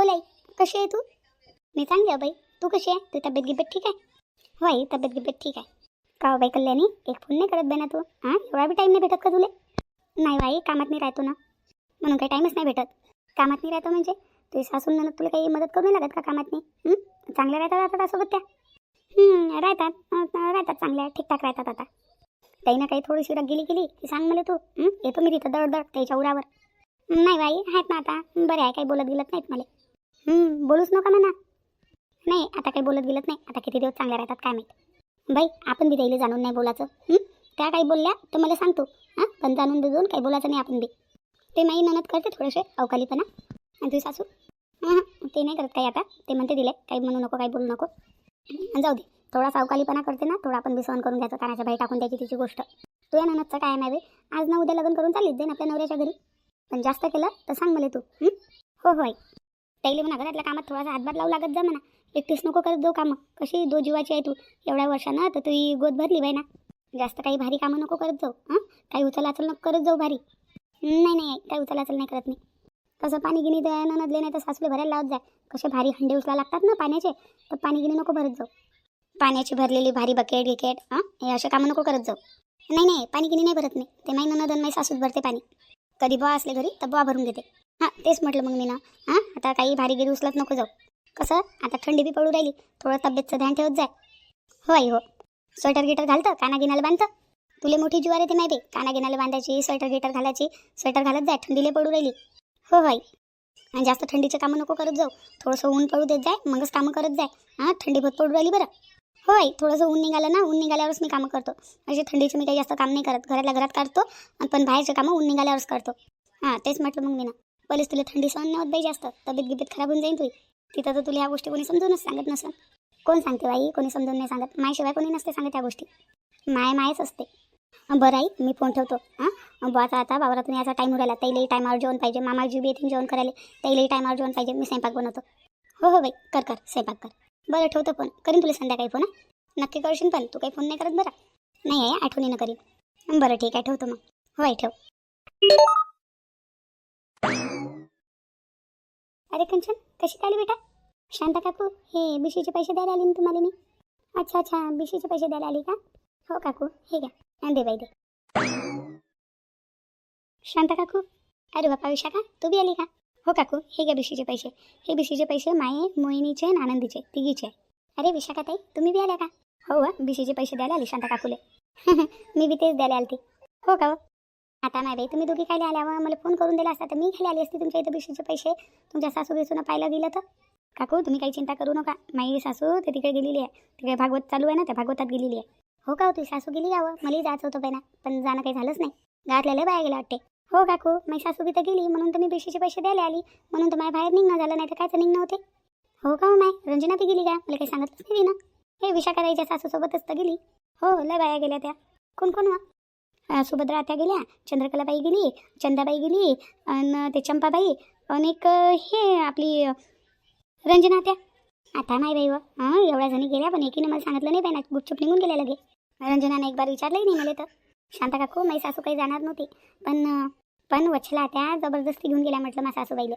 बोल आई, कशी आहे तू? मी चांगली आहे बाई. तू कशी आहे? तू तब्येत गिब्येत ठीक आहे? हो आई, तब्येत गिब्येत ठीक आहे. का हो बाई कल्याणी, एक फोन नाही करत बाई ना तू? हां, एवढा बी टाईम नाही भेटत का तुले? नाही बाई, कामात नाही राहतो ना, म्हणून काही टाईमच नाही भेटत. कामात नाही राहतो म्हणजे तुझी सासून ननद तुला काही मदत करू नाही लागत का कामात नाही? चांगल्या राहतात आता सोबत त्या? राहतात राहतात चांगल्या ठीकठाक राहतात आता. काही ना काही थोडीशी रग गेली की सांग मला तू. येतो मी तिथं दड त्याच्या उरावर. नाही बाई, आहेत ना आता बरे आहे, काही बोलत गेलत नाहीत मला. बोलूच नका म्हणा. नाही आता काही बोलत गेलत नाही, आता किती दिवस चांगल्या राहतात काय माहीत. बाई आपण बी त्याला जाणून नाही बोलायचं. त्या काही बोलल्या तर मला सांगतो. हां, पण जाणून देऊन काही बोलायचं नाही आपण बी. ते माई ननद करते थोडेसे अवकालीपणा. आणि तुझी सासू ते नाही करत काही आता. ते म्हणते दिले काही म्हणू नको, काही बोलू नको. जाऊ दे, थोडासा अवकालीपणा करते ना, थोडा आपण बी सहन करून घ्यायचं. कानाच्या बाई टाकून द्यायची तिची गोष्ट. तुझ्या ननदचं काय नाही बाई, आज ना उद्या लग्न करून चाललीच जाईन आपल्या नवऱ्याच्या घरी. पण जास्त केलं तर सांग मला तू. हो होय, त्याला म्हणा घरातल्या कामात थोडासा हातभार लावू लागत जा म्हणा. एकटीच नको करत जाऊ कामं. कशी दो जीवाची आहे तू एवढ्या वर्षानं, तर तुझी गोद भरली बाई ना. जास्त काही भारी कामं नको करत जाऊ. काही उचलाचल नको करत जाऊ भारी. नाही काही उचलाचल नाही करत मी. कसं पाणी गिनी द्या ननदले, नाही तर सासूले भरायला लावत जाय. कसे भारी हंडे उचला लागतात ना पाण्याचे, तर पाणी गिनी नको भरत जाऊ. पाण्याची भरलेली भारी बकेट गिकेट हे असे कामं नको करत जाऊ. नाही पाणी गिनी नाही भरत मी. ते माई ननद आणि माई सासूच भरते पाणी. कधी बुवा असले घरी तर बुवा भरून घेते. तेच म्हटलं मग मी ना. आता काही भारी गिरी उचलत नको जाऊ. कसं आता थंडी बी पडू राहिली, थोडं तब्येतचं ध्यान ठेवत जाय. हो आई हो. स्वेटर गिटर घालतं, काना गिनाला बांधतं. तुले मोठी ज्वार येते माहिती, काना गिनाला बांधायची, स्वेटर गिटर घालायची. स्वेटर घालत जाय, थंडीले पडू राहिली. हो आई. आणि जास्त थंडीचे कामं नको करत जाऊ. थोडंसं ऊन पडू देत जाय, मगच कामं करत जाय. थंडी बहुत पडू राहिली बरं. हो आई, थोडंसं ऊन निघालं ना, ऊन निघाल्यावरच मी कामं करतो. म्हणजे थंडीचे मी काही जास्त काम नाही करत, घरातल्या घरात काढतो. पण बाहेरचे कामं ऊन निघाल्यावरच करतो. तेच म्हटलं मग मी ना. पहिलेच तुला थंडी सहन नाही होत बाई जास्त, तब्येत गिब्येत खराब होऊन जाईन तुझी. तिथं तर तुला ह्या गोष्टी कोणी समजूनच सांगत नसतं. कोण सांगते बाई, कोणी समजून नाही सांगत. मायशिवाय कोणी नसते सांगत त्या गोष्टी. मायच असते. बरं आई, मी फोन ठेवतो. बुवाचा आता वावरातून याचा टाईम उरायला, त्यालाही टायमावर जेवण पाहिजे. मामाजी बी येतील जेवण करायला, त्यालाही टायमावर जेवण पाहिजे. मी स्वयंपाक बनवतो. हो बाई, कर स्वयंपाक कर. बरं ठेवतो फोन. करीन तुला संध्याकाळी फोन. नक्की करशील, पण तू काही फोन नाही करत बरं. नाही आहे, आठवणीनं करीन. बरं ठीक आहे, ठेवतो मग. हो आई ठेव. अरे कंचन, कशी काय आली बेटा? शांता काकू, हे बीसीचे पैसे द्यायला आले ना तुम्हाला मी. अच्छा बीसीचे पैसे द्यायला आली का? हो काकू, हे घ्या. दे बाई दे. शांता काकू, अरे बापा विशाखा, तू बी आली का? हो काकू, हे घ्या बीसीचे पैसे. हे बीसीचे पैसे माये, मोहिनीचे आणि आनंदीचे तिघीचे. अरे विशाखा ताई, तुम्ही बी आल्या का? हो बीसीचे पैसे द्यायला आली शांता काकूले. मी बी तेच द्यायला आलती. हो का? आता नाही बाई, तुम्ही दोघी खायला आल्यावर मला फोन करून दिला असता तर मी खाली आली असती तुमच्या इथं बीसीचे पैसे. तुमच्या सासू बिसून पाहायला गेलं तर. काकू तुम्ही काही चिंता करू नका. माई सासू ते तिकडे गेलेली आहे. तिकडे भागवत चालू आहे ना, त्या भागवतात गेलेली आहे. हो का? तुझी सासू गेली यावं, मलाही जायचं होतं ना, पण जाणं काही झालंच नाही. गावातल्या लय बाया गेल्या वाटते. हो काकू, माझी सासू बी तर गेली, म्हणून तर मी बीसीचे पैसे द्यायला आली. म्हणून तर माझ्या बाहेर निघणं झालं, नाही तर कायचं निघणं होते. हो का? माय रंजना ती गेली का? मला काही सांगितलंच नाही ना. हे विशाखाताईच्या सासूसोबतच तर गेली. हो लय बाया गेल्या त्या. कोण सुभद्रा आत्या गेल्या, चंद्रकलाबाई गेली, चंदाबाई गेली, आणि ते चंपाबाई, आणि एक हे आपली रंजना आत्या. आता नाही बाई एवढ्या जणी गेल्या, पण एकीने मला सांगितलं नाही बाई ना, गुपचूप निघून गेल्या लगे. रंजनाने एक बार विचारलंही नाही मला तर. शांता काकू, माझी सासू काही जाणार नव्हती, पण वच्छला त्या जबरदस्ती घेऊन गेल्या म्हटलं माझ्या सासूबाईले.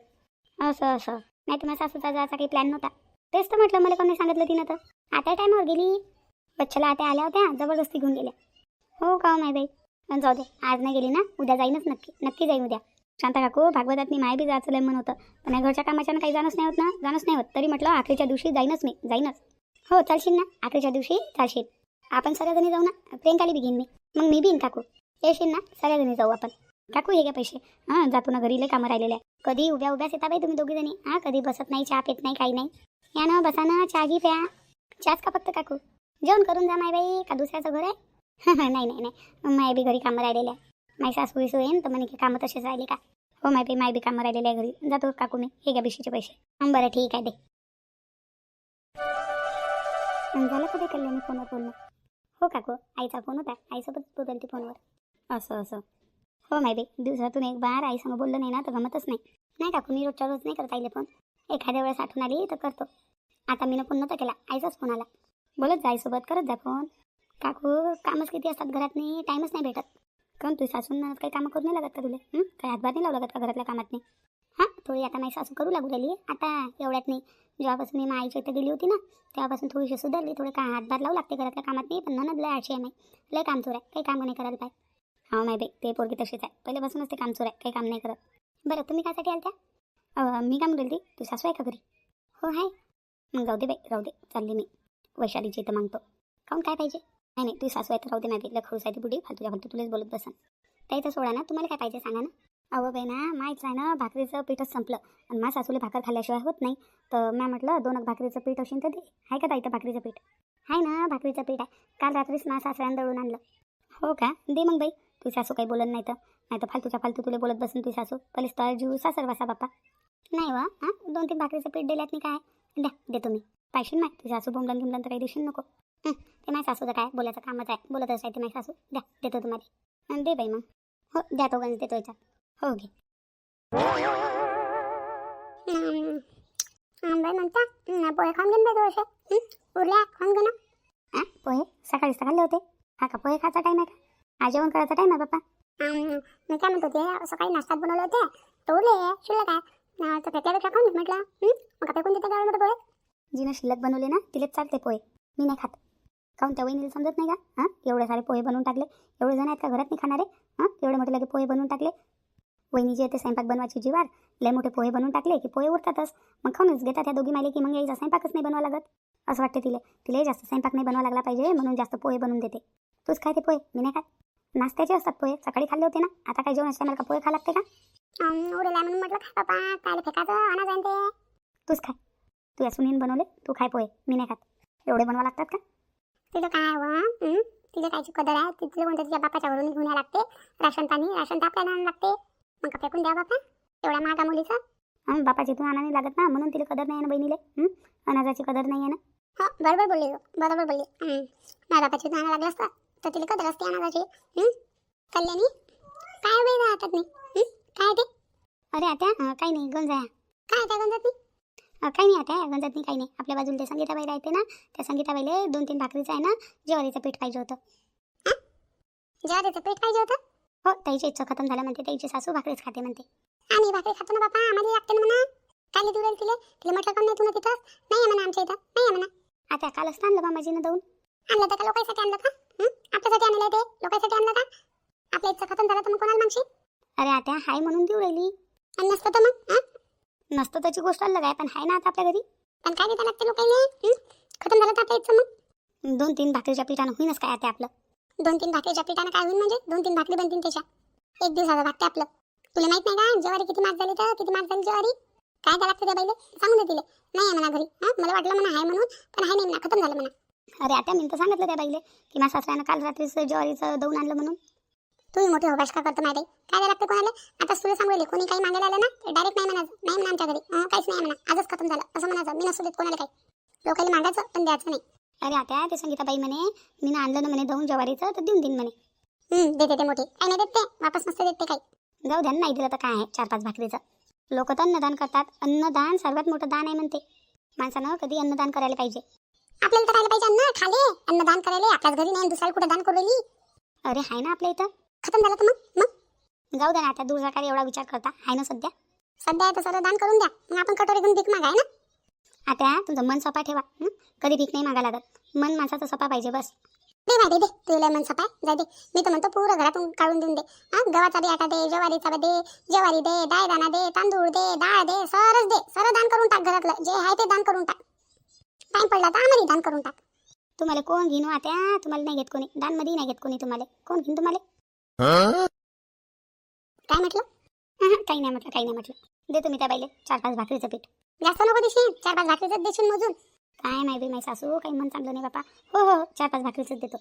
असं नाही तर माझ्या सासूचा जायचा काही प्लॅन नव्हता. तेच तर म्हटलं, मला कोणी सांगितलं तिनं तर. आता टायमावर गेली. वच्छला आत्या आल्या होत्या, जबरदस्ती घेऊन गेल्या. हो का नाही बाई, जाऊ दे, आज नाही गेली ना, उद्या जाईनच नक्की जाईन उद्या. शांता काकू, भागवतात मी माय बी जायचं लय म्हणत होतं, पण या घरच्या कामाच्यानं काही जाणंच नाही होत. तरी म्हटलं आखरीच्या दिवशी जाईनच. हो चालशील ना, आखरीच्या दिवशी चालशील. आपण सगळ्याजणी जाऊ ना, प्रियंकाली बी घेईन मी. मग मी बी येईन काकू. येशील ना, सगळ्याजणी जाऊ आपण. काकू हे घ्या पैसे. जातो ना, घरी लय कामं राहिलेले आहे. कधी उभ्याच येता बाई तुम्ही दोघी जणी. कधी बसत नाही, चहा पित नाही, काही नाही. या ना, बसा ना, चहा घी प्या. चहाच का फक्त काकू? जेवण करून जा माय बाई, का दुसऱ्याचं घर आहे? नाही माय बी घरी कामं राहिलेले आहे. माय सासू विसू येईन तर म्हणे की कामं तसेच राहिले का? हो माय बी कामं राहिलेले आहे घरी. जातो काकू मी. हे घ्या बीसीचे पैसे. बरं ठीक आहे दे. झालं का ते कल्याणी फोनवर बोलणं? हो काकू, आईचा फोन होता, आईसोबत बोलली ती फोनवर. असं हो माय बी, दिवसातून एक बार आई संग बोललं नाही ना तर गमतच नाही काकू. मी रोजच्या रोज नाही करत आईले फोन. एखाद्या वेळेस आठवण आली तर करतो. आता मी फोन नव्हता केला, आईचाच फोन आला. बोलत जा आईसोबत, करत जा फोन. काकू कामच किती असतात घरात, नाही टाईमच नाही भेटत. काऊन तुझी सासून काही कामं करून नाही लागत का तुला? काही हातभार नाही लावू लागत का घरातल्या कामात नाही? थोडी आता माझी सासू करू लागू राहिली आता एवढ्यात नाही. जेव्हापासून मी आईच्या इथे गेली होती ना तेव्हापासून थोडीशी सुधारली. थोडे हातभार लावू लागते घरातल्या कामात नाही. पण ननद लय आळशी आहे नाही. लय काम चोर आहे. काही काम नाही करायला पाहिजे. हो नाही बाई ते पोरगी तशीच आहे. पहिल्यापासूनच ते काम चोर आहे. काही काम नाही करत. बरं तुम्ही कायसाठी आलत्या? मी काय म्हणली तू सासू आहे का घरी? हो आहे. मग जाऊ दे बाई राहू दे. चालली मी वैशालीची इथं मागतो. काहून काय पाहिजे? नाही नाही तू सासू आहे तर राहू दे. नाही लखडूस आहे ती बुडी. फालतूच्या फालतू तुलाच बोलत बसन. त्याचं सोडा ना. तुम्हाला काय पाहिजे सांगा ना. अहो बाई ना माहीत आहे ना भाकरीचं पीठच संपलं आणि माझ्या सासूला भाकर खाल्ल्याशिवाय होत नाही. तर मी म्हटलं 2 भाकरीचं पीठ असेल तर दे. आहे का ताईचं भाकरीचं पीठ? आहे ना भाकरीचं पीठ आहे. काल रात्रीच माझ्या सासऱ्यानं दळून आणलं. हो का दे मग बाई. तू सासू काही बोलत नाही तर फालतूच्या फालतू तुला बोलत बसून तू सासू पलीस तर जीव सासर वासा बाप्पा. नाही वा 2-3 भाकरीचं पीठ दिल्यात नाही काय द्या देतो मी. पाहिशील नाही तुझ्या सासू बोंबलन गिमलन तर काही देशील नको. ते माझ्या सासूचं काय बोलायचं कामच आहे. बोलतच आहे ते माझी सासू. द्या देतो तुम्हाला. दे बाई मग. हो द्या तो गंज देतो याच्यात. हो घे. बाई म्हणता पोहे खाऊन घेऊन बाई थोडेसे उरल्या खाऊन घेऊ ना. पोहे सकाळीच तर खाल्ले होते. हा का पोहे खायचा टाईम आहे का? आज जेवण करायचा टाईम आहे बाप्पा. मी काय म्हणत होते सकाळी नाश्त्यात बनवले होते तर उरले शिल्लक आहे तर त्यापेक्षा खाऊन म्हटलं. मग फेकून देते का मोठे पोहे? जिनं शिल्लक बनवले ना तिलेच चालते पोहे. मी नाही खात. काहून त्या वहिनीला समजत नाही का? एवढे सारे पोहे बनवून टाकले. एवढे जण आहेत का घरात नाही खाणारे? एवढे मोठे लगे पोहे बनवून टाकले. वहिनीची येते स्वयंपाक बनवायची जीवार लय मोठे पोहे बनवून टाकले की पोहे उरतातच. मग खाऊनच घेतात त्या दोघी मायले की मग यायचा स्वयंपाकच नाही बनवा लागत. असं वाटते तिला जास्त स्वयंपाक नाही बनवा लागला पाहिजे म्हणून जास्त पोहे बनवून देते. तूच काय ते पोहे? मी नाही खात. नाश्त्याचे असतात पोहे. सकाळी खाल्ले होते ना. आता काय जेवण असते मला का पोहे खा लागते का? उरला म्हणून म्हटलं काय बाबा काय फेकायचं आणा जाईन ते. तूच खाय. तू या सुनीन बनवले तू खाय पोहे. मी नाही खात. एवढे बनवा लागतात का? तिला काय व तिला कायची कदर आहे? तिथलं कोणत्या तिच्या बापाच्या घरून घेऊन लागते. राशन पाणी राशन तर आपल्याला आणायला लागते. मग का फेकून द्या बापा एवढ्या महागा मुलीचं. बापाची तू आणा नाही लागत ना म्हणून तिला कदर नाही आहे ना बहिणीले. अनाजाची कदर नाही आहे ना. हो बरोबर बोलली बरोबर बोलली. माझ्या बापाची तू आणा लागलं असतं तर तिला कदर असते अनाजाची. कल्याणी काय वेळ राहतात नाही काय ते? अरे आता काही नाही गंजा. काय त्या गंजात नाही? काही नाही आता गंजात नाही काही नाही. आपल्या बाजूला ते संगीताबाई राहते ना त्या संगीताबाईले 2-3 भाकरीचं आहे ना ज्वारीचं पीठ पाहिजे होतं. ज्वारीचं पीठ पाहिजे होतं? हो त्याची इच्छा खतम झाल्या म्हणते. त्याची सासू भाकरीच खाते म्हणते. आम्ही भाकरी खातो ना बापा आम्हाला लागते ना म्हणा. काय देऊ राहील तिला म्हटलं का नाही तू ना तिथं नाही आहे म्हणा आमच्या इथं नाही आहे म्हणा. आता कालच आणलं बा माझीनं जाऊन. आणलं तर का लोकांसाठी आणलं का? आपल्यासाठी आणलं ते लोकांसाठी आणलं का? आपल्या इच्छा खतम झाला तर मग कोणाला मागशी? अरे आता हाय म्हणून देऊ राहिली. आणि नसतं तर मग नसतं त्याची गोष्ट अलग आहे. पण हाय ना आता आपल्या घरी. पण काय देता लागते लोकांनी? खतम झालं तर आपल्या इच्छा मग 2-3 भाकरीच्या पिठानं होईनच काय आता आपलं. 2-3 भाकरीच्या पिठानं काय होईल म्हणजे 2-3 भाकरी बनतील त्याच्या. एक दिवसाचं लागते आपलं. तुला माहित नाही का ज्वारी किती महाग झाली तर किती महाग झाली ज्वारी? काय द्या लागते त्या बाईले सांगून दे तिले. नाही आहे म्हणा घरी. मला वाटलं म्हणा आहे म्हणून पण आहे नाही म्हणा खतम झालं म्हणा. अरे आता मी तर सांगितलं त्या बाईले की माझ्या सासऱ्यानं काल रात्रीच ज्वारीचं दळून आणलं म्हणून. तुम्ही मोठी होबाश का करतो माहिती काय द्या लागते कोणाला? आता तुला सांगू कोणी काही मागायला आलं ना डायरेक्ट नाही म्हणायचं. नाही म्हणा आमच्या घरी काहीच नाही म्हणा आजच खतम झालं असं म्हणायचं. मी नसू देत कोणाला काही. लोकांनी मागायचं पण द्यायचं नाही. अरे आता ते संगीताबाई म्हणे मी ना आणलं ना म्हणे दळून ज्वारीचं तर देऊन देईन म्हणे. देते ते मोठी काही नाही देत ते वापस नसते देत ते काही. जाऊ द्या नाही दिलं तर काय आहे 4-5 भाकरीचं. लोक तर अन्नदान करतात. अन्नदान सर्वात मोठं दान आहे म्हणते. माणसानं कधी अन्नदान करायला पाहिजे. आपल्याला तर राहायला पाहिजे अन्न खाले अन्नदान करायला. आपल्याच घरी नाही दुसऱ्याला कुठे दान करू राहिली. अरे हाय ना आपल्या इथं. खतम झालं तर मग जाऊ द्या ना आता दूर जाकारी एवढा विचार करता हाय ना सध्या आहे तर सर्व दान करून द्या. मग आपण कटोरी घेऊन भीक मागाय ना. आता तुमचं मन सपा ठेवा. कधी भीक नाही मागा लागत. मन माणसाचं सपा पाहिजे बस. दे माहिती दे तुला मन सपा जाय दे. मी तर म्हणतो पुरं घरातून काढून देऊन दे. गव्हाचा बी आटा दे ज्वारीचा दे ज्वारी दे दाणा दे तांदूळ दे डाळ दे सरच दे. सरळ दान करून टाक. घरातलं जे आहे ते दान करून टाक. टाइम पडला तर आम्हाला दान करून टाक. तुम्हाला कोण घेणू आता? तुम्हाला नाही घेत कोणी दान मध्ये नाही घेत कोणी. तुम्हाला कोण घेईन तुम्हाला? काय म्हटलं? काही नाही म्हटलं काही नाही म्हटलं. देतो मी त्या बाईले 4-5 भाकरीचं पीठ. जास्त नको देशील 4-5 भाकरीचं देशील मोजून. काय नाही बी माझी सासू काही मन चांगलं नाही बापा. हो 4-5 भाकरीचंच देतो.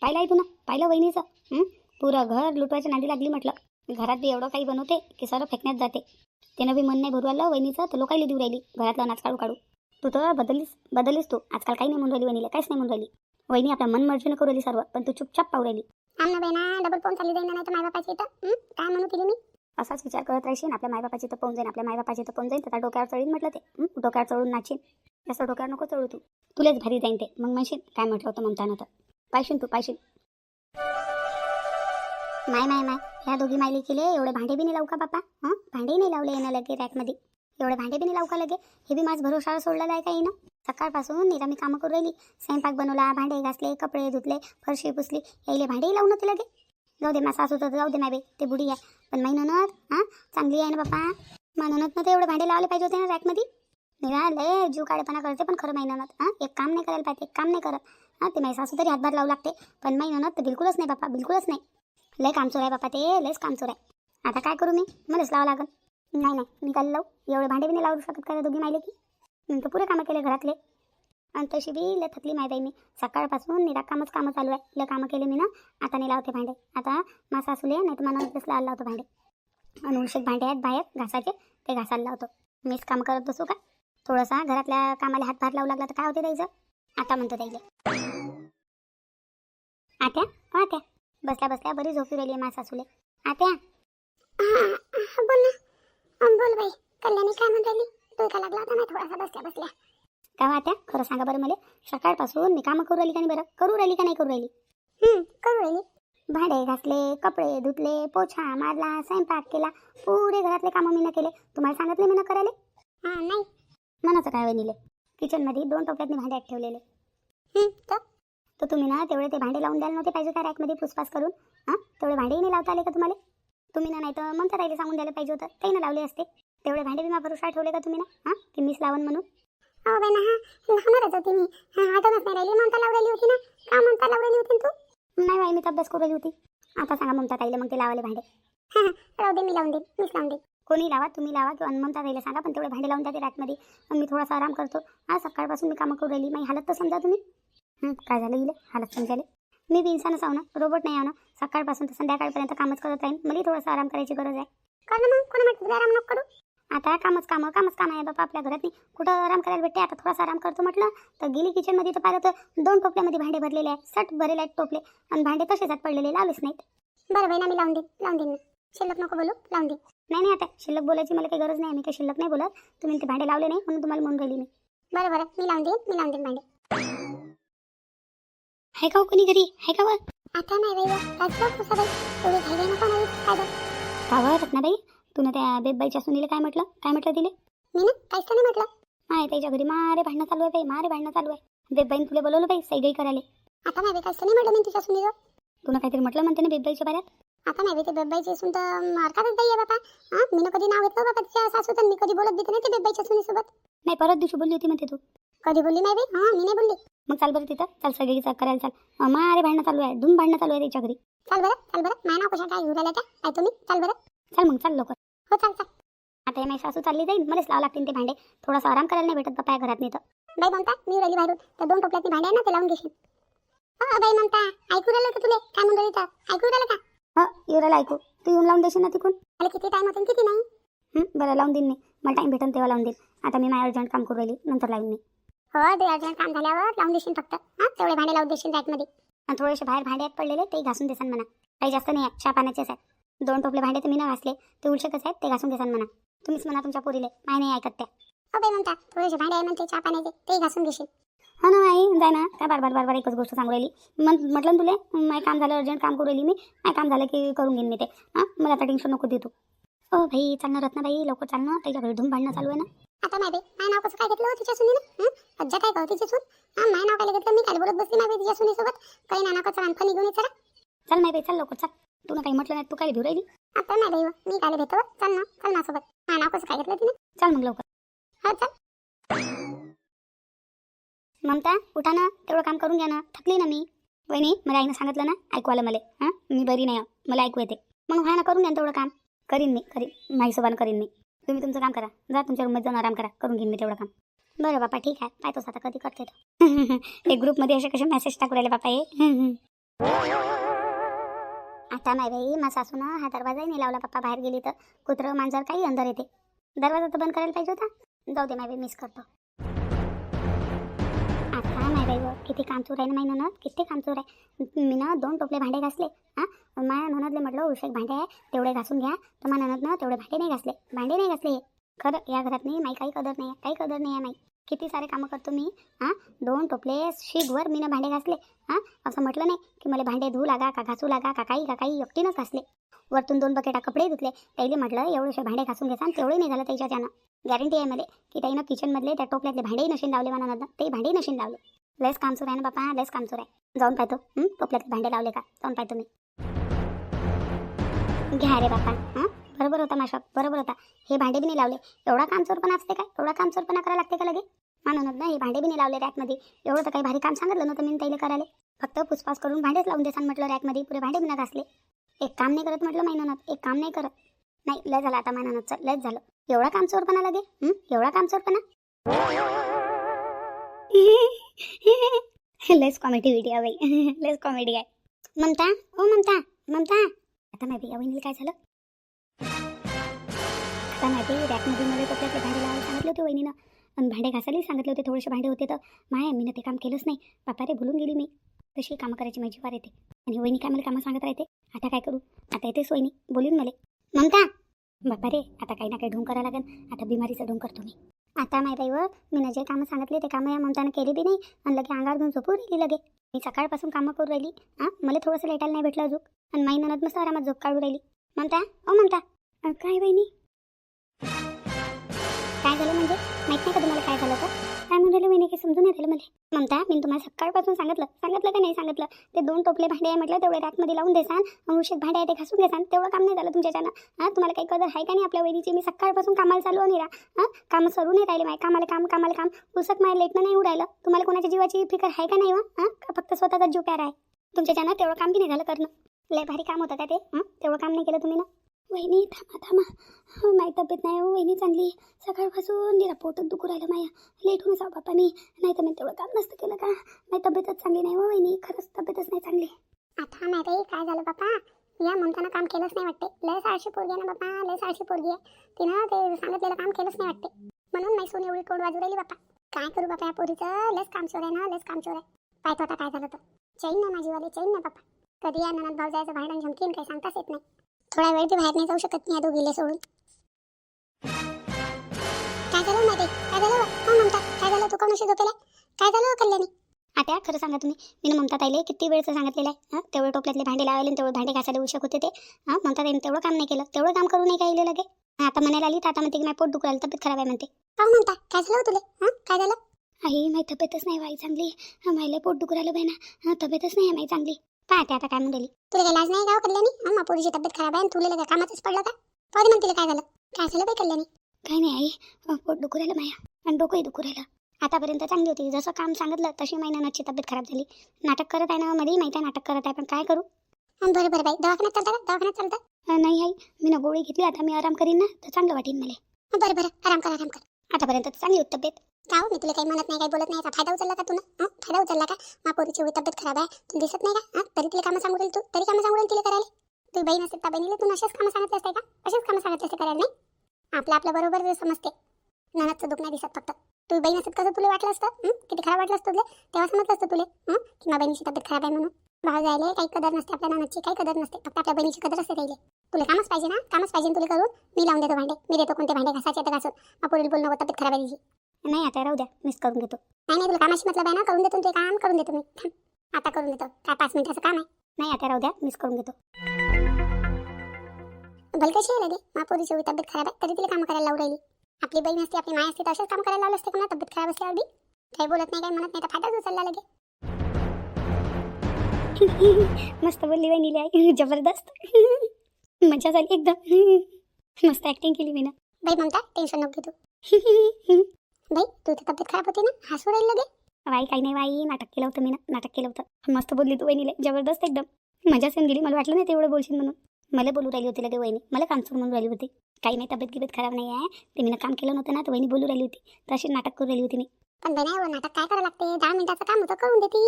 पाहिलं आहे तू ना पाहिलं वहिनीचं पुरं घर लुटवायच्या नादी लागली म्हटलं. घरात बी एवढं काही बनवते की सर्व फेकण्यात जाते. त्यानं बी मन नाही भरू आलं वहिनीचं तर लोकायला देऊ राहिली घरातलं अनाज काढू काढू. तू तर बदललीस तू. आजकाल काही नाही म्हणून राहिली वहिनीला काहीच नाही म्हणून राहिली. वहिनी आपल्या मन मर्जीनं करू राहिली सर्व पण तू चुपचाप पाहू राहिली. आम्हाला बहिणा डबल पाहून चालली जाईन नाही तर मायबापाची इथं काय म्हणू तिला मी. असाच विचार करत राहशील आपल्या मायबापाची तर पाहून जाईन आपल्या मायबापाची तर पाहून जाईन तर डोक्यावर चढीन म्हटलं ते. डोक्यावर चढून नाचीन. जास्त डोक्यावर नको चढू तू. तुलेच भारी जाईन ते. मग म्हणशील काय म्हटलं होतं म्हणताना तर पाहिशील तू पाहिशील. माय ह्या दोघी मायली केले एवढे भांडे बी नाही लावू का बापा? हां, भांडेही नाही लावले येणं लगे रॅकमध्ये. एवढे भांडे बी नाही लावू का लगे? हे बी माझं भरोशावर सोडलेलं आहे का येणं? सकाळपासून निरामी कामं करू राहिली. स्वयंपाक बनवला, भांडे घासले, कपडे धुतले, फरशी पुसली, यायले भांडेही लावून होते लगे. जाऊ दे, माझा सासू तर जाऊ दे नाही बाई, ते बुडी आहे. पण माही ननद हां चांगली आहे ना बापा. ननद तर एवढे भांडे लावले पाहिजे होते ना रॅकमध्ये. निरा लय जीव काळेपणा करते पण खरं माही ननद. हां, एक काम नाही करायला पाहिजे, एक काम नाही करत. हां, ते माझी सासू तरी हातभार लावू लागते, पण माही ननद तर बिलकुलच नाही बापा, बिलकुलच नाही. लय कामचोर आहे बापा ते, लयच कामचोर आहे. आता काय करू मलाच लावावं लागल. नाही नाही, मी काय लावू? एवढे भांडे बी नाही लावू शकत का दोघी मायले की? मी तर पुरे कामं केले घरातले. आणि तशी बी लय थकली माय बाई मी. सकाळपासून निरा कामच कामं चालू आहे. लय कामं केले मी ना. आता नाही लावते भांडे. आता माझा सासूले नाही तर मला लावायला लावतो भांडे. आणि उलशेक भांडे आहेत बाहेर घासाचे, ते घासायला लावतो. मीच काम करत बसू का? थोडासा घरातल्या कामाला हातभार लावू लागला तर काय होते द्यायचं? आता म्हणतो द्यायले. आत्या आत्या, बसल्या बसल्या बरी झोपी राहिली आहे माझ्या सासूले. आत्या बोल ना. बोल बाई, कल्याणी काय म्हणून राहिली? तू का लागला होता ना थोडासा बसल्या बसल्या? का आत्या खरं सांगा बरं मला, सकाळपासून मी कामं करू राहिली का नाही बरं? करू राहिली का नाही करू राहिली? करू राहिली. भांडे घासले, कपडे धुतले, पोछा मारला, स्वयंपाक केला, पुरे घरातले कामं मी न केले. तुम्हाला सांगितले मी न करायले? हां नाही मनाचं काय वहिनीले. किचनमध्ये 2 टोप्यात भांडे ठेवलेले. तर तुम्ही ना तेवढे ते भांडे लावून द्यायला नव्हते पाहिजे त्या रॅकमध्ये फुसफास करून? हां, तेवढे भांडेही नाही लावता आले का तुम्हाला? तुम्ही ना नाही तर ममता ताईला सांगून द्यायला पाहिजे होतं, काही ना लावले असते. तेवढे भांडे बी मा भरोसा ठेवले का तुम्ही ना? हां, की मीच लावून म्हणून? हो बाई ना, लावणारच होती मी. आठवणच नाही राहिली. ममता लावलेली होती ना. का ममता लावलेली होती तू? नाही बाई, मी अभ्यास करू राहिली होती. आता सांगा ममता ताईला मग ते लावाले भांडे. राहू दे, मी लावून देईन, मीच लावून देईन. कोणी लावा, तुम्ही लावा किंवा ममता ताईला सांगा, पण तेवढे भांडे लावून द्या ते रॅकमध्ये. मग मी थोडासा आराम करतो. हां, सकाळपासून मी कामं करू राहिली. माझी हालत तर समजा तुम्ही. काय झालं इले हालत समजाले? मी बी इन्सानच आहो ना, रोबोट नाही आहो ना. सकाळपासून तर संध्याकाळपर्यंत कामच करत राहीन. मला थोडासा आराम करायची गरज आहे. कर ना मग, कोणी म्हटलं आराम नको करू? आता कामच काम आहे बाबा आपल्या घरात. नाही कुठं आराम करायला भेटते? आता थोडासा आराम करतो म्हटलं तर गेली किचनमध्ये तर पाहिलं तर 2 टोपल्यामध्ये भांडे भरलेले आहेत, सट भरलेले आहेत टोपले. आणि भांडे तसेच आहेत पडलेले, लावलेच नाहीत. बरं बाई ना, मी लावून देईन ना. शिल्लक नको बोलू, लावून देईन. नाही आता शिल्लक बोलायची मला काही गरज नाही. मी काही शिल्लक नाही बोलत. तुम्ही ते भांडे लावले नाही म्हणून तुम्हाला म्हणून राहिली मी. बरं मी लावून देईन भांडे. हाय का कोणी घरी? हाय का? आता नाही बाई, एवढी घाई नको नाही. काय बरं का रत्नाबाई, तुला त्या बेबबाईच्या सुनीला काय म्हटलं तिले? मी ना काहीच नाही म्हटलं. नाही, त्याच्या घरी मारे भांडणं चालू आहे बाई, मारे भांडणं चालू आहे. बेबबाईने तुला बोलवलं बाई सैगई करायला. आता नाही बाई, काहीच नाही म्हटलं मी तिच्या सुनीला. तुला काहीतरी म्हटलं म्हणते ना बेबबाईच्या बाऱ्यात? आता नाही बाई, ते बेबबाईची सून तर मारकातच बाई आहे बापा. हां, मी कधी नाव घेतलं बाबा तिच्या सासू, तर मी कधी बोलत देते नाही ते बेबबाईच्या सुनीसोबत. नाही, परत दिवशी बोलली होती म्हणते तू. कधी बोलली नाही बाई? हां, मी नाही बोलली. मग चाल बरं तिथं, चाल सगळी करायला चाल. मारे भांडणं चालू आहे, धूम भांडणं चालू आहे त्याच्या घरी. चाल बरं माझ्या नाव कशा काय घेऊन राहिल्या त्या? काय तुम्ही? चाल बरं. चल मग, चाल लवकर. हो चाल. आता माझी सासू चालली जाईल, मलाच लावा लागतील ते भांडे. थोडासा आराम करायला नाही भेटत बापा घरात. नाही तर बाई म्हणता मी राहिली बाहेरून, त्या 2 टोपल्यातनी भांडे आहे ना, ते लावून घेशील. हो बाई म्हणता, ऐकू राहिलं का तुले काय म्हणून राहिली? तर ऐकू राहिलं का? हो, येऊ राहिलं ऐकू. तू येऊन लावून देशील ना तिकून? मला किती टाइम होतो किती नाही? बरं लावून देईन मी. मला टाइम भेटेल तेव्हा लावून देईन. आता मी माझ्या अर्जंट काम करू राहिली, नंतर लावून मी. हो, ते अर्जंट काम झाल्यावर लावून देशील फक्त. हां, तेवढे भांडे लावून देशील रॅकमध्ये. आणि थोडेसे बाहेर भांडे आहेत पडलेले, ते घासून देसान म्हणा. काही जास्त नाही आहे, चहा पाण्याचेच आहेत. 2 टोपले भांडे तर मी ना घासले, ते उलशेकच आहेत, ते घासून देसान म्हणा. तुम्हीच म्हणा तुमच्या पोरीले, माय नाही ऐकत त्या. हो बाई म्हणता, थोडेसे भांडे आहे म्हणते चहा पाण्याचे, ते घासून घेशील. हो ना आई, जाय ना. काय बार एकच गोष्ट सांगू राहिली. म्हटलं तुले माय काम झालं, अर्जंट काम करू राहिली मी. माय काम झालं की करून घेईन मी ते. हां, मला आता टेन्शन नको देतो. ओ भाई चालणार रत्नाबाई, लवकर चालणं. त्याच्या घरी धूम भांडणं चालू आहे ना. आता नाही बाई, माझं नाव कसं काय घेतलं तिच्या सुनीनं? अज्जा काय करू तिची सून? हां, माझं नाव काय घेतलं? मी काय बोलत बसली नाही तिच्या सुनीसोबत? काही नानाकाचं रानफा निघून येतं. चल नाही बाई, चल लवकर चल. तुला काही म्हटलं नाही, तू काय भिऊ राहिली? आता नाही बाई, मी काय भेटतो. चल ना सोबत. माझं नाव कसं काय घेतलं तिने? चल मग लवकर. हो चल. ममता उठा ना, तेवढं काम करून घ्या ना. थकली ना मी. वहिनी, मला आईनं सांगितलं ना, ऐकू आलं मला. हां, मी बरी नाही, मला ऐकू येते. मग व्हा ना, करून घ्या तेवढं काम. करीन माझी सोबत करीन मी. तुम्ही तुमचं काम करा, जा तुमच्या रूममध्ये जाऊन आराम करा. करून घेईन मी तेवढं काम. बरं बापा, ठीक आहे. पाहतोस आता कधी करते तो. एक ग्रुपमध्ये असे कसे मेसेज टाकू राहिले बापा हे. आता नाही बाई, माझ्या सासूनं हा दरवाजाही नाही लावला बाप्पा. बाहेर गेली तर कुत्रं मांजर काही अंदर येते. दरवाजा तर बंद करायला पाहिजे होता. जाऊ दे नाही बाई, मिस करतो. आता नाही बाई, किती कामचोर आहे ना माही ननद, किती कामचोर आहे. मी ना 2 टोपले भांडे घासले. हां, माझ्या ननदले म्हटलं उलशेक भांडे आहे तेवढे घासून घ्या. तर माझ्या ननदनं तेवढे भांडे नाही घासले. खरं या घरात नाही माई काही कदर नाही आहे, काही कदर नाही आहे माई. किती सारे कामं करतो मी. 2 टोपले शीगवर मी भांडे घासले. असं म्हटलं नाही की मला भांडे धुवू लागा का घासू लागा का काही एकटीनंच घासले. वरतून 2 बकेटा कपडे धुतले. त्याला म्हटलं एवढेसे भांडे घासून घेसान तेवढे नाही झालं त्याच्यानं. गॅरंटी आहे मला की त्याईनं किचनमधले त्या टोपल्यातले भांडेही नशीन लावले मनानं. ते भांडेही नशीन लावले. लयच काम सुरू आहे ना बापा, लयच काम सुरू आहे. जाऊन पाहतो टोपल्यातले भांडे लावले का, जाऊन पाहतो मी. घ्या रे बापा. बरोबर होता माशा, बरोबर होता. हे भांडे बी नाही लावले. एवढा काम चोरपणा असते काय, एवढा काम चोरपणा करायला लागते का लगे. म्हणूनच ना हे भांडे बी नाही लावले रॅकमध्ये. एवढं तर काही भारी काम सांगितलं नव्हतं मी त्याला करायला. फक्त पुसपास करून भांडेच लावून देसान म्हटलं रॅकमध्ये. पुरे भांडे बिना घासले. एक काम नाही करत म्हटलं महिन्यात, एक काम नाही करत. नाही लय झालं आता महिन्यात, लयच झालं. एवढा काम चोरपणा लगे, एवढा काम चोरपणा. लयच कॉमेडी व्हिडिओ आहे बाई, लयच कॉमेडी आहे. ममता, ओ ममता, ममता. आता माहिती या वहिनीला काय झालं. आता माहिती रॅकमध्ये मला टोपल्यातले भांडे लावायला सांगितले होते वहिनीनं. आणि भांडे घासायला सांगितले होते. थोडेसे भांडे होते तर माया मी ते काम केलंच नाही. बापा रे भुलून गेली मी. तशी कामं करायची माझी वार येते. आणि वहिनी काय मला कामं सांगत राहते. आता काय करू, आता येतेच वहिनी बोलून मला. ममता बापा रे आता काही ना काही ढोंग करायला लागेल. आता बिमारीचं ढोंग करतो मी. आता माहीत आहे मी जे कामं सांगितले ते कामं या ममतानं केली बी नाही. आणि लगे अंगावर घेऊन झोपू राहिली लगे. मी सकाळपासून कामं करू राहिली. मला थोडंसं लेटायला नाही भेटलं अजून. आणि माई ननद मस्त आरामात झोप काढू राहिली. ममता ओ ममता. काय वहिनी काय झालं म्हणजे माहीत नाही का तुम्हाला काय झालं तर. काय म्हणून राहिलं वहिनी काही समजून नाही राहिलं मला. ममता मी तुम्हाला सकाळपासून सांगितलं का नाही सांगितलं. ते 2 टोपले भांडे आहे म्हटलं तेवढे रॅकमध्ये लावून देसान. उशीर भांडे आहे ते घासून घेसान. तेवढं काम नाही झालं तुमच्याच्यानं. तुम्हाला काही कदर आहे का नाही आपल्या वहिनीची. मी सकाळपासून कामाला चालू नाही राहा. कामं सरू नाही राहिले माय. कामाला काम पुसक माय लेटनं नाही उडायला. तुम्हाला कोणाच्या जीवाची फिकर आहे का नाही का फक्त स्वतःचा जीव प्यारा आहे तुमच्याच्यानं. तेवढं काम बी नाही झालं करणं. लय भारी काम होतं का ते. तेवढं काम नाही केलं तुम्ही ना. वहिनी थांबा माझी तब्येत नाही हो वहिनी चांगली. सकाळपासून निरा पोटच दुखू राहिलं माया. लेट होऊन जाऊ बापा मी. नाही तर मी तेवढं काम नसतं केलं का. माझी तब्येतच चांगली नाही हो वहिनी. खरंच तब्येतच नाही चांगली. आता माहिती काय झालं बापा. या ममतानं काम केलंच नाही वाटते. लय सारशी पोरगी आहे ना बापा, लय सारशी पोरगी आहे. तिनं ते सांगितलेलं काम केलंच नाही वाटते. म्हणून नाही सोन एवढी तोड वाजू राहिली बापा. काय करू बापा या पोरीचं. लस काम चोर आहे ना, लस काम चोर आहे. पाहतो आता काय झालं तर. चैन ना माझी वाली, चैन ना बापा. कधी या ननद भाऊ जायचं भांडण झमकीन काही सांगताच येत नाही. थोडा वेळ ती बाहेर नाही जाऊ शकत मी या दोघीला सोडून. काय झालं माहिती काय झालं हो ममता. काय झालं तू कोण अशी झोपेला. काय झालं कल्याणी. आता खरं सांगा तुम्ही. मी ममता ताईले किती वेळचं सांगितलेलं आहे. तेवढे टोपल्यातले भांडे लावायले तेवढे भांडे घासायला उशीर होते ते. ममता ताईने तेवढं काम नाही केलं. तेवढं काम करू नाही काय लगे. आता म्हणायला आली तर आता म्हणते की माझं पोट दुखू राहिलं, तब्येत खराब आहे म्हणते. का म्हणता काय झालं तुला. काय झालं. आई माझी तब्येतच नाही बाई चांगली. मायला पोट दुखू राहिलं बाई ना. तब्येतच नाही आहे माझी चांगली. पाहते आता काय म्हणली. तुला काही लाज नाही गाव कल्याणी. पोरीची तब्येत खराब आहे तुला लगे कामातच पडलं का. पाहते म्हणते तिला काय झालं. काय झालं बाई कल्याणी. काही नाही आई पोट दुखू राहिलं माया. आणि डोकंही दुखू राहिलं. आतापर्यंत चांगली होती. जसं काम सांगितलं तशी महिन्याची तब्येत खराब झाली. नाटक करत आहे ना मध्ये माहिती आहे नाटक करत आहे. पण काय करू. बरं बाई दवाखान्यात चालतं का. दवाखान्यात चालतं. नाही आई मी ना गोळी घेतली. आता मी आराम करीन ना तर चांगलं वाटेल मला. बरं आराम कर. आतापर्यंत चांगली होती तब्येत. का मी तुला काही म्हणत नाही काही बोलत नाही. फायदा उचलला का तुला. फायदा उचलला का. मा पोरीची तब्येत खराब आहे तुला दिसत नाही का. तरी तिला कामं सांगू राहील तू. तरी कामं सांगू राहील तिला करायला. तू बहीण असते त्या बहिणीला तू असेच कामं सांगितले असते का. असेच कामं सांगितले असते करायला नाही. आपलं बरोबर समजते. ननदचं दुःख नाही दिसत फक्त. तू बहीण असत कसं तुला वाटलं असतं. किती खराब वाटलं असतं तुला तेव्हा समजलं असतं तुला की मा बहिणीची तब्येत खराब आहे म्हणून. भाव जायला काही कदर नसते. आपल्या ननदची काही कदर नसते. फक्त आपल्या बहिणीची कदर असते त्याला. तुला कामच पाहिजे ना. कामच पाहिजे तुला करून. मी लावून देतो भांडे. मी देतो कोणते भांडे घासायचे तर घासून. मा पोरीला बोल नको तब्येत खराब आहे तिची. नाही आता राहू द्या मिस करून घेतो. नाही तुला कामाशी मतलब आहे ना. करून देतो ते काम करून देतो मी. आता करून देतो. काय 5 मिनिटाचं काम आहे. नाही आता राहू द्या मिस करून घेतो. भल कशी आहे लगे. मा पोरीची तब्येत खराब आहे तरी तिला काम करायला लावू राहिली. आपली बहीण असते आपली माय असते तर असेच काम करायला लावलं असते. कोणा तब्येत खराब असल्यावर बी काही बोलत नाही काही म्हणत नाही तर फायदाच उचलला लगे. मस्त बोलली वहिनीली आई. जबरदस्त मजा झाली एकदम. मस्त ऍक्टिंग केली मी ना. बाई ममता टेन्शन नको घेतो. बाई तू तर तब्येत खराब होती ना. हसू राहिली लगे. बाई काही नाही बाई नाटक केलं होतं मी ना. नाटक केलं होतं. मस्त बोलली तू वहिनीले. जबरदस्त एकदम मजाच येऊन गेली. मला वाटलं नाही तेवढं बोलशील म्हणून. मला बोलू राहिली होती लगे वहिनी. मला काम सोडून म्हणून राहिली होती. काही नाही तब्येत खराब नाही आहे. ते मी काम केलं नव्हतं ना तर वहिनी बोलू राहिली होती. तर अशी नाटक करू राहिली होती मी. पण बाई नाही नाटक काय करावं लागते. 10 मिनिटाचं काम होतं करून देती.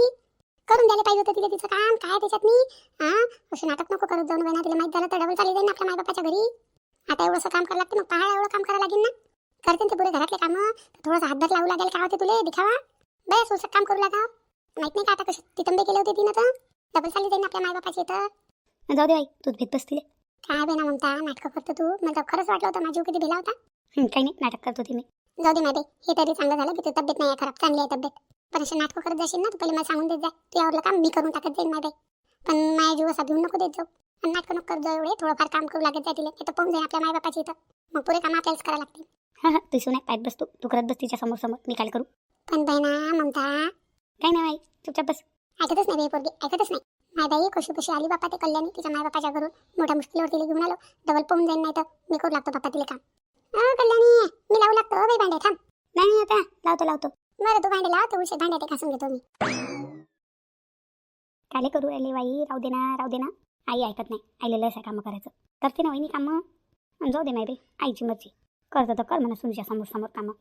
करून द्यायला पाहिजे होतं तिला तिचं काम. काय त्याच्यात मी असं नाटक नको करत जाऊन. तिला माहीत झालं तर डबल चालली जाईल ना आपल्या मायबापाच्या घरी. आता एवढंसं काम करावं लागते. मग पहाड एवढं काम करावं लागेल ना. करते ते पुरे घरातले कामं. थोडंसं हातभार लावू लागेल. काय होते तुले दिखावा. बस सोसं काम करू लागा. माहित नाही का आता कशी ती तंबे केले होते तिनं तर डबल चालली जाईल आपल्या मायबापाची. तर जाऊ दे बाई तूच भेट बसतील. काय बे ना म्हणता नाटकं करतो तू. मला तर खरंच वाटलं होतं माझी किती भेला होता. काही नाही नाटक करत होती मी. जाऊ दे माय बाई, हे तरी चांगलं झालं की तू तब्येत नाही आहे खराब, चांगली आहे तब्येत. पण असे नाटकं करत जाशील ना तू पहिले मला सांगून देत जा, तू यावरलं काम मी करून टाकत जाईन माय बाई. पण माझ्या जीव असा घेऊन नको देत जाऊ, आणि नाटकं नको करत जाऊ एवढे, थोडंफार काम करू लागत जातील ते तर पाहून जाईन आपल्या मायबापाची इथं. मग पुरे काम आपल्यालाच करायला लागतील. हा तू सुनाय पाहत बस, तू करत बस तिच्या समोर समोर, मी काय करू. पण बाई ना ममता, काय नाही बाई, चुपचाप बस. ऐकतच नाही बाई पोरगी, ऐकतच नाही. माय बाई कशी कशी आली बापा ते कल्याणी तिच्या मायबापाच्या घरून, मोठ्या मुश्किलीवर तिला घेऊन आलो. डबल पाहून जाईन, नाही तर मी करू लागतो बापा तिला काम. कल्याणी मी लावू लागतो बाई भांडे, थांब. नाही आता लावतो. बरं तू भांडे लाव, तू उशीर भांडे ते घासून घेतो मी. काय करू राहिली बाई, राहू दे ना. आई ऐकत नाही, आईला लस आहे कामं करायचं, करते ना वहिनी कामं. जाऊ दे नाही बाई, आईची मर्जी, करतं तर कर म्हणा सुनीच्या समोर समोर कामं.